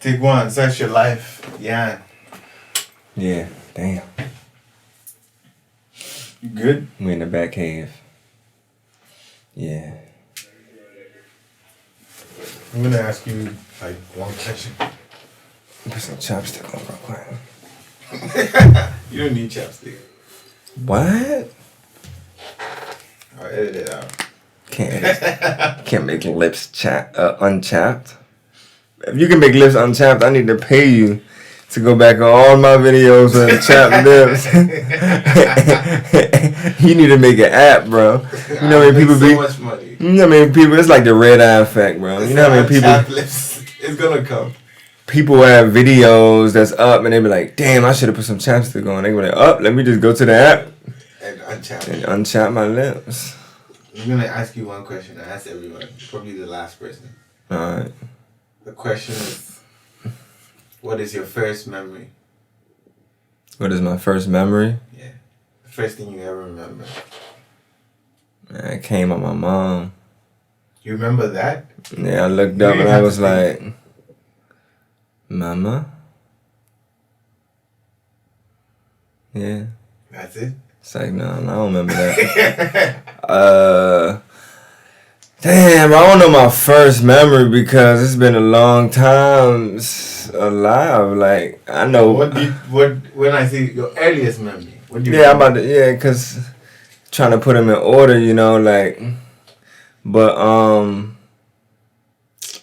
Take one. Sex your life. Yeah. Yeah. Damn. You good? We in the back cave. Yeah. I'm gonna ask you like one question. Put some chopstick on real quick. You don't need chapstick. What? I'll edit it out. Can't make lips unchapped. If you can make lips unchapped, I need to pay you to go back on all my videos with chapped lips. You need to make an app, bro. You know how many people so much money. You know how many people? It's like the red eye effect, bro. You know how many people? Lips. It's gonna come. People have videos that's up and they be like, "Damn, I should have put some chapstick on." They be like, "Oh, let me just go to the app and unchap my lips." I'm gonna ask you one question. I ask everyone. Probably the last person. All right. The question is, what is your first memory? What is my first memory? Yeah. The first thing you ever remember. Man, it came on my mom. You remember that? Yeah, I looked up and I was like, "Mama?" Yeah. That's it? It's like, no, I don't remember that. Damn, I don't know my first memory because it's been a long time alive. Like, I know. When I say your earliest memory, what do you I'm about to, because trying to put them in order, you know, like, but,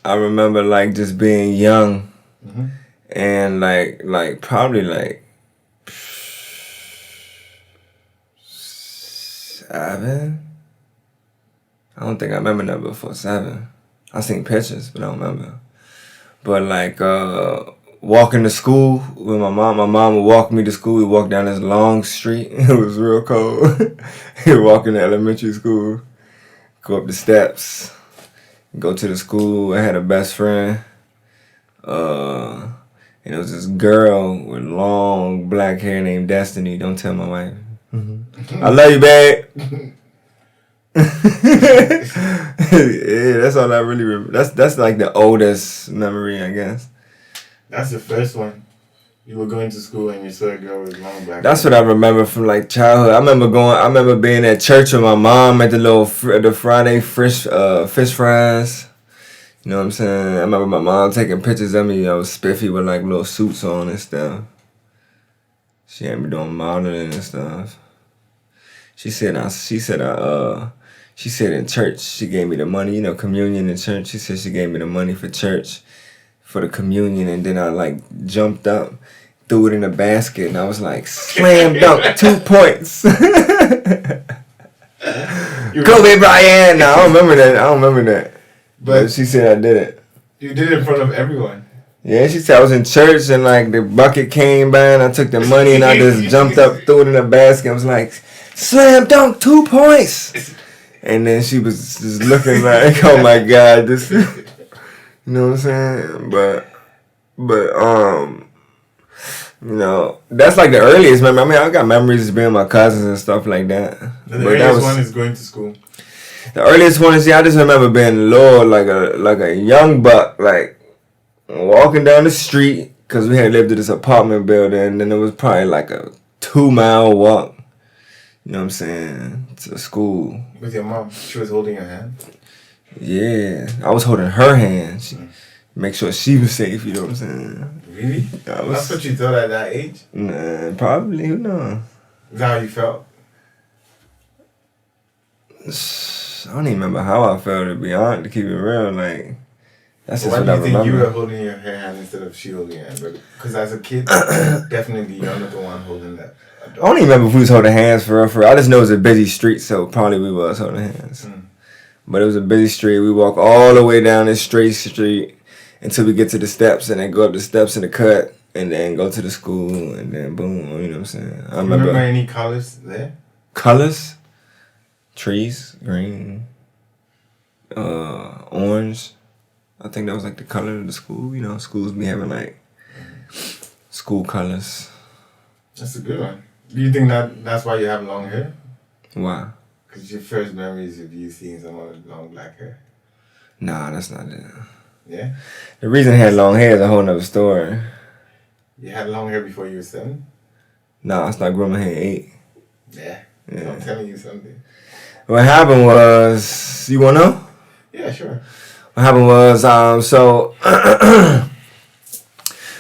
I remember, like, just being young and, like, probably, like, 7. I don't think I remember that before 7. I seen pictures, but I don't remember. But like walking to school with my mom would walk me to school. We walked down this long street. It was real cold. We walking to elementary school, go up the steps, go to the school. I had a best friend. And it was this girl with long black hair named Destiny. Don't tell my wife. I love you, babe. Yeah, that's all I really remember. That's like the oldest memory, I guess. That's the first one. You were going to school and you saw a girl with long black. That's what I remember from like childhood. I remember being at church with my mom at the Friday fish fries. You know what I'm saying? I remember my mom taking pictures of me. I was spiffy with like little suits on and stuff. She had me doing modeling and stuff. She said in church, she gave me the money, you know, communion in church. She said she gave me the money for church, for the communion, and then I, like, jumped up, threw it in a basket, and I was like, slam dunk, 2 points. Kobe Bryant! No, I don't remember that. But she said I did it. You did it in front of everyone. Yeah, she said I was in church, and, like, the bucket came by, and I took the money, and I just jumped up, threw it in a basket. I was like, slam dunk, 2 points! And then she was just looking like, oh my God, this, you know what I'm saying? But, you know, that's like the earliest memory. I mean, I got memories of being with my cousins and stuff like that. The earliest one is going to school. The earliest one is, I just remember being low, like a young buck, like walking down the street, because we had lived in this apartment building, and then it was probably like a 2-mile walk. You know what I'm saying? To school. With your mom? She was holding your hand? Yeah. I was holding her hand. Make sure she was safe, you know what I'm saying? Really? That's what you thought at that age? Nah, probably. Who knows? Is that how you felt? I don't even remember how I felt, to be honest, to keep it real. Like, that's just what I remember. Why do you think you were holding your hand instead of she holding your hand? Because as a kid, definitely you're not the one holding that. I don't even remember if we was holding hands for real. I just know it was a busy street, so probably we was holding hands. But it was a busy street. We walk all the way down this straight street until we get to the steps, and then go up the steps in the cut, and then go to the school, and then boom, you know what I'm saying? I remember any colors there? Colors? Trees, green, orange. I think that was like the color of the school. You know, schools be having like school colors. That's a good one. Do you think that's why you have long hair? Why? Because your first memories of you seeing someone with long black hair. Nah, that's not it. Yeah. The reason I had long hair is a whole nother story. You had long hair before you were 7? Nah, I started growing my hair at 8. Yeah. Yeah. I'm telling you something. What happened was, you wanna know? Yeah, sure. What happened was, so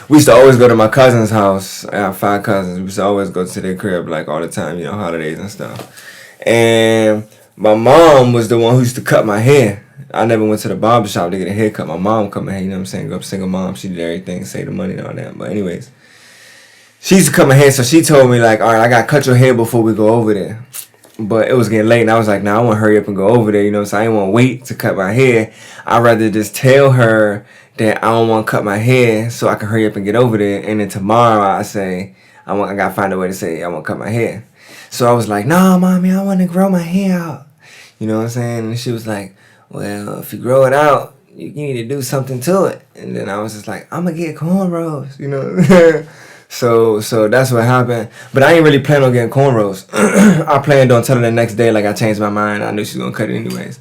we used to always go to my cousin's house. I have 5 cousins. We used to always go to their crib like all the time, holidays and stuff. And my mom was the one who used to cut my hair. I never went to the barber shop to get a haircut. My mom cut my hair, you know what I'm saying? Grew up single mom. She did everything, save the money and all that. But anyways, she used to cut my hair, so she told me like, all right, I got to cut your hair before we go over there. But it was getting late, and I was like, nah, I want to hurry up and go over there, so I didn't want to wait to cut my hair. I'd rather just tell her that I don't want to cut my hair so I can hurry up and get over there. And then tomorrow I say, I got to find a way to say I want to cut my hair. So I was like, nah, mommy, I want to grow my hair out. You know what I'm saying? And she was like, well, if you grow it out, you need to do something to it. And then I was just like, I'm going to get cornrows, So that's what happened. But I ain't really plan on getting cornrows. I planned on telling her the next day, like I changed my mind. I knew she was going to cut it anyways.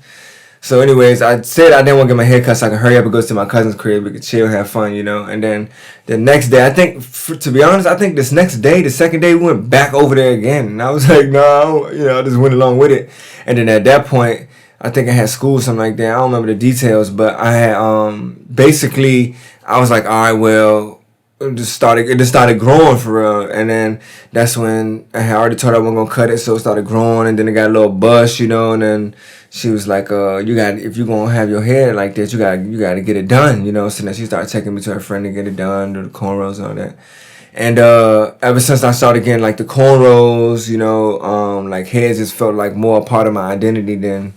So anyways, I said I didn't want to get my hair cut so I could hurry up and go to my cousin's crib. We could chill, have fun, And then the next day, I think, to be honest, I think this next day, the second day, we went back over there again. And I was like, no, I just went along with it. And then at that point, I think I had school or something like that. I don't remember the details, but I had, basically, I was like, all right, well, it just started growing for real. And then that's when I had already told her I wasn't gonna cut it, so it started growing, and then it got a little bush, and then she was like, if you're gonna have your hair like this, you gotta get it done, So then she started taking me to her friend to get it done, do the cornrows and all that. And ever since I started getting like the cornrows, like hair just felt like more a part of my identity than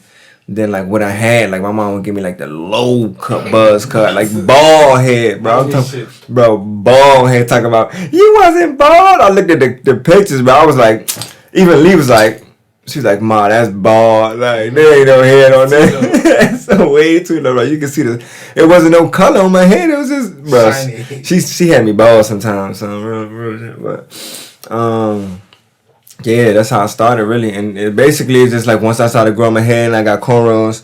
like what I had. Like my mom would give me like the low cut buzz cut, like bald head, bro. Bald head. Talking about you wasn't bald. I looked at the pictures, bro. I was like, even Lee was like, she was like, Ma, that's bald. Like there ain't no head on there. That's so way too low, bro. You can see it wasn't no color on my head. It was just, bro. She had me bald sometimes, so real, but yeah, that's how I started, really. And it basically is just like once I started growing my hair and I got cornrows,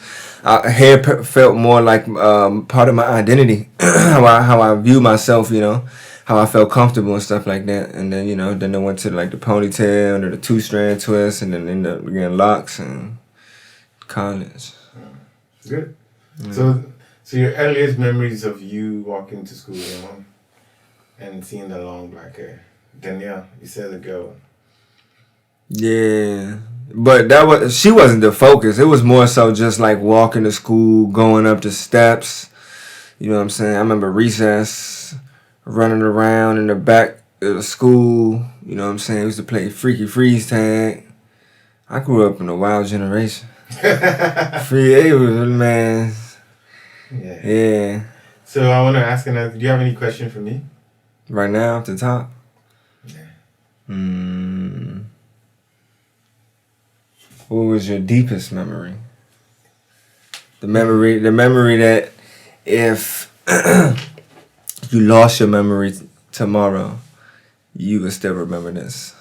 hair felt more like part of my identity, how I view myself, how I felt comfortable and stuff like that. And then, then I went to like the ponytail and the 2-strand twist, and then ended up getting locks and college. Good. Yeah. So your earliest memories of you walking to school with your mom and seeing the long black hair. Danielle, you said the girl. Yeah, but she wasn't the focus. It was more so just like walking to school, going up the steps. You know what I'm saying? I remember recess, running around in the back of the school. You know what I'm saying? We used to play freaky freeze tag. I grew up in a wild generation. Man. Yeah. So I want to ask another. Do you have any question for me? Right now, off the top? Yeah. What was your deepest memory? The memory that if you lost your memory tomorrow, you would still remember this.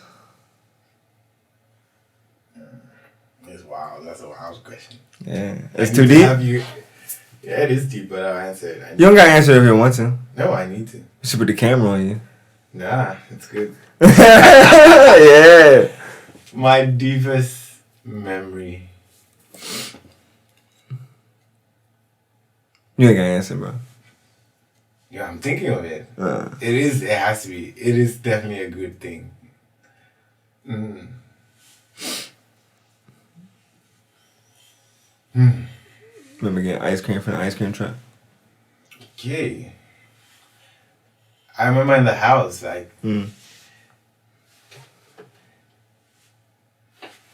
It's wild. That's a wild question. Yeah. It's too deep? Yeah, it is deep, but I'll answer it. You don't gotta answer it if you want to. No, I need to. You should put the camera on you. Nah, it's good. Yeah. My deepest memory. You ain't gotta answer, bro. Yeah, I'm thinking of it. It has to be. It is definitely a good thing. Remember getting ice cream from the ice cream truck? Okay. I remember in the house, like...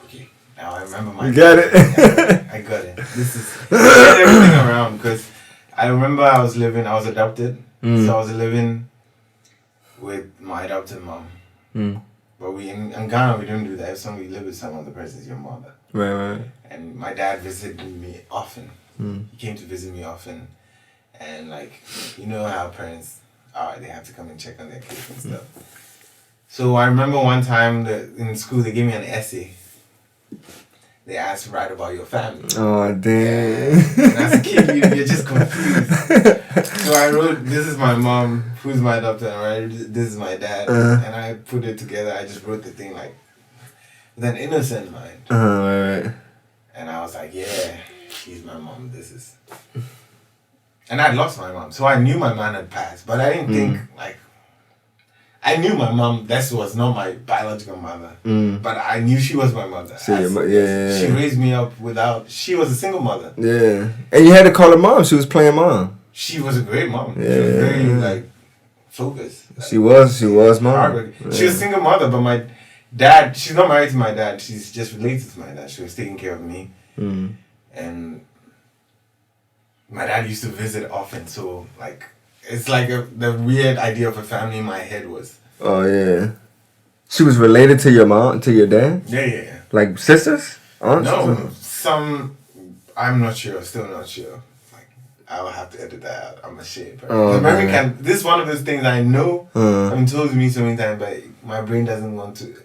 Okay, now I remember my... You got it? I got it. This is everything around, because I remember I was adopted, so I was living with my adopted mom. But in Ghana, we don't do that. If we live with someone, the person is your mother. Right. And my dad visited me often. He came to visit me often. And like, you know how parents are, they have to come and check on their kids and stuff. So I remember one time that in school they gave me an essay. they ask to write about your family. Oh, damn. And as a kid, you're just confused. So I wrote, this is my mom, who's my adopted, right? This is my dad. And I put it together. I just wrote the thing like, with an innocent mind. Right. And I was like, yeah, she's my mom. This is... And I lost my mom. So I knew my mom had passed. But I didn't think, like... I knew my mom, that was not my biological mother. But I knew she was my mother. So yeah. She raised me up without... She was a single mother. Yeah. And you had to call her mom. She was playing mom. She was a great mom. Yeah. She was very, like, focused. She was mom. Yeah. She was a single mother, but my dad... She's not married to my dad. She's just related to my dad. She was taking care of me. And my dad used to visit often, so, like... It's like the weird idea of a family in my head was. Oh, yeah. She was related to your mom, to your dad? Yeah. Like sisters? Aunts? No, some... I'm not sure, still not sure. Like, I'll have to edit that out. I'm ashamed. Oh, This is one of those things I know. I've been told to me so many times, but my brain doesn't want to...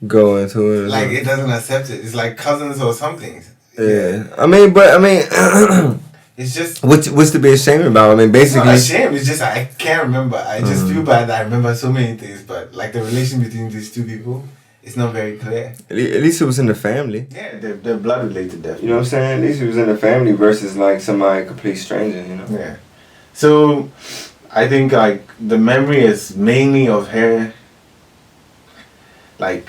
Go into it. Like, it doesn't accept it. It's like cousins or something. Yeah. I mean... It's just... What's to be ashamed about? I mean, basically... It's not ashamed. It's just I can't remember. I just feel bad that I remember so many things, but like the relation between these two people, it's not very clear. At least it was in the family. Yeah, they're blood related, definitely. You know what I'm saying? At least it was in the family versus like somebody complete stranger, you know? Yeah. So, I think like the memory is mainly of her, like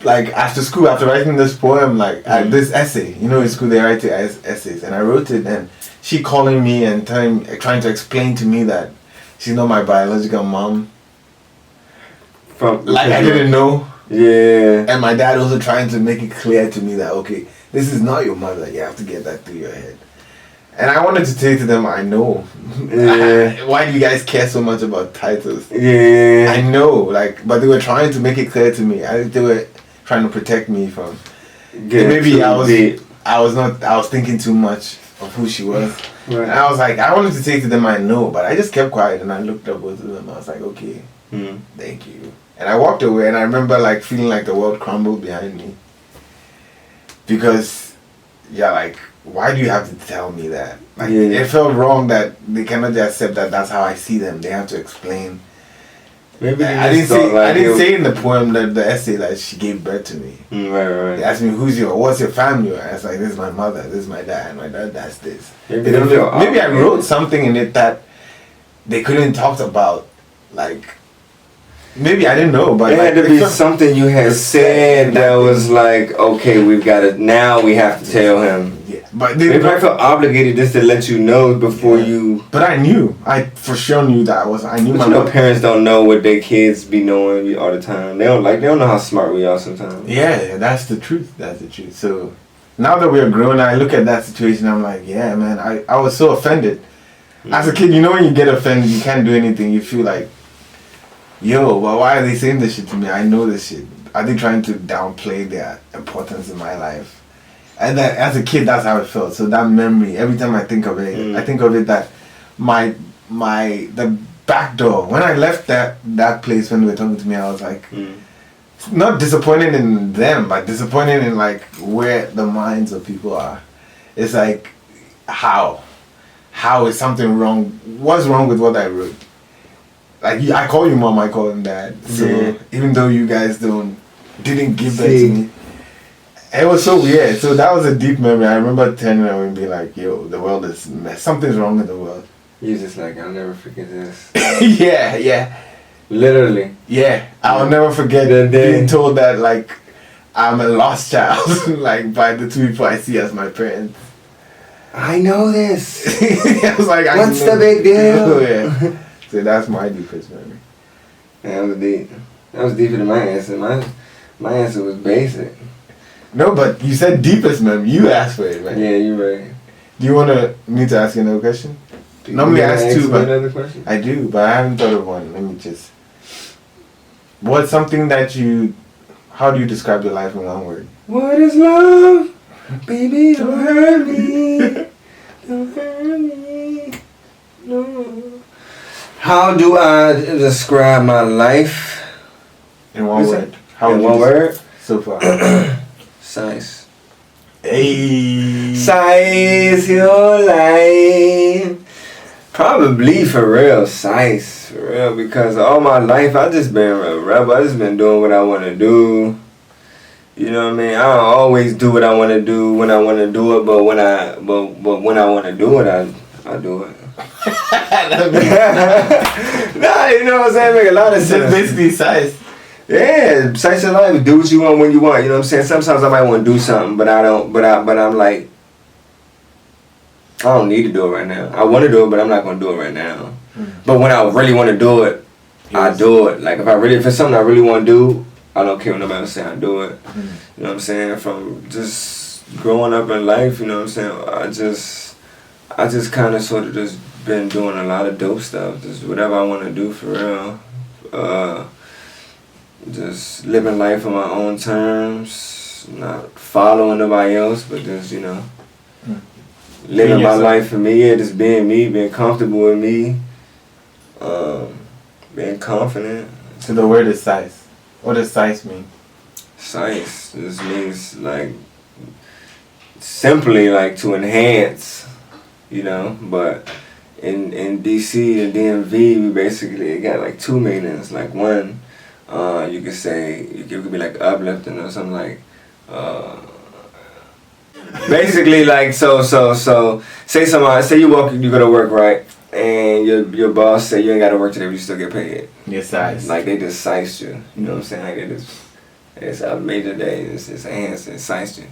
after school, after writing this poem, this essay, you know, in school they write essays, and I wrote it, and she calling me and trying to explain to me that she's not my biological mom. I didn't know. Yeah. And my dad also trying to make it clear to me that, okay, this is not your mother, you have to get that through your head. And I wanted to say to them, I know. Yeah. Why do you guys care so much about titles? Yeah. I know, but they were trying to make it clear to me. They were trying to protect me from. Maybe I was thinking too much of who she was. Right. And I was like, I wanted to say to them, I know, but I just kept quiet and I looked up both of them. I was like, okay, thank you. And I walked away, and I remember like feeling like the world crumbled behind me. Because, why do you have to tell me that? It felt wrong that they cannot just accept that that's how I see them. They have to explain. Maybe I didn't say in the poem that the essay that she gave birth to me. Right. They asked me what's your family? I was like, this is my mother, this is my dad, my dad does this. Maybe I wrote something in it that they couldn't talk about, maybe I didn't know, but it had to be something you had said that was like, okay, we have to tell him. Yeah, but they probably felt obligated just to let you know before you. But I knew, I for sure knew that I knew. But parents don't know what their kids be knowing all the time. They don't know how smart we are sometimes. Yeah, that's the truth. So now that we're grown, I look at that situation. I'm like, yeah, man, I was so offended. As a kid, you know, when you get offended, you can't do anything. You feel like, yo, but why are they saying this shit to me? I know this shit. Are they trying to downplay their importance in my life? And that, as a kid, that's how it felt. So that memory, every time I think of it, I think of it that the back door, when I left that place when they were talking to me, I was like, not disappointed in them, but disappointed in where the minds of people are. It's like, how is something wrong? What's wrong with what I wrote? I call you mom, I call him dad. So even though you guys didn't give that to me, it was so weird. So that was a deep memory. I remember turning around and being like, yo, the world is mess. Something's wrong with the world. You're just like, I'll never forget this. Yeah. Literally. Yeah. I'll never forget being told that I'm a lost child. By the two people I see as my parents. I know this. I was like, what's the big deal? Yeah. So that's my deepest memory. That was deep. That was deeper than my answer. My answer was basic. No, but you said deepest memory. You asked for it, man. Yeah, you're right. Do you want me to ask you another question? Normally I ask two, but another question? I do, but I haven't thought of one. Let me just... What's something how do you describe your life in one word? What is love? Baby, don't hurt me. Don't hurt me. No. How do I describe my life? In one word. In one word? So far. Sice. Hey. Sice your life. Probably for real, Sice. For real, because all my life I just been a rebel. I just been doing what I want to do. You know what I mean? I don't always do what I want to do when I want to do it, but when I want to do it, I do it. Nah, you know what I'm saying? Make a lot of sense. It's basically size. Yeah, Sice your life. Do what you want when you want. You know what I'm saying? Sometimes I might want to do something, but I don't. But I'm like, I don't need to do it right now. I want to do it, but I'm not gonna do it right now. But when I really want to do it, I do it. Like if it's something I really want to do, I don't care what nobody say. I do it. You know what I'm saying? From just growing up in life, you know what I'm saying? I just kind of sort of just been doing a lot of dope stuff. Just whatever I want to do for real. Just living life on my own terms, not following nobody else, but just, you know, living my life for me. Yeah, just being me, being comfortable with me, being confident. So the word is size. What does size mean? Sice just means like simply like to enhance, you know. But in DC and DMV, we basically got like two meanings. Like one, you could say it could be like uplifting or something like. Basically, like so. Say you go to work, right, and your boss say you ain't got to work today, but you still get paid. Your size. Like they just sized you. You know what I'm saying? Like it's a major day. It's enhanced. It's sized you.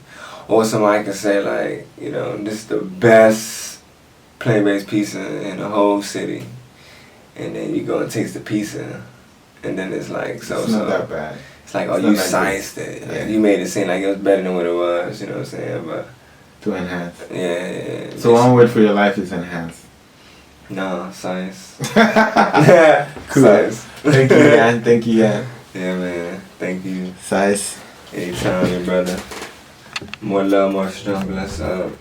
Or somebody can say like, you know, this is the best plant-based pizza in the whole city, and then you go and taste the pizza, and then it's like It's not that bad. It's like, oh, you sized it. Yeah. Like, you made it seem like it was better than what it was. You know what I'm saying? But to enhance. yeah. So one word for your life is enhance. No, size. Cool. Size. Thank you, man. Thank you, man. Yeah, man. Thank you. Size. Anytime, your brother. More love, more strength. Bless up.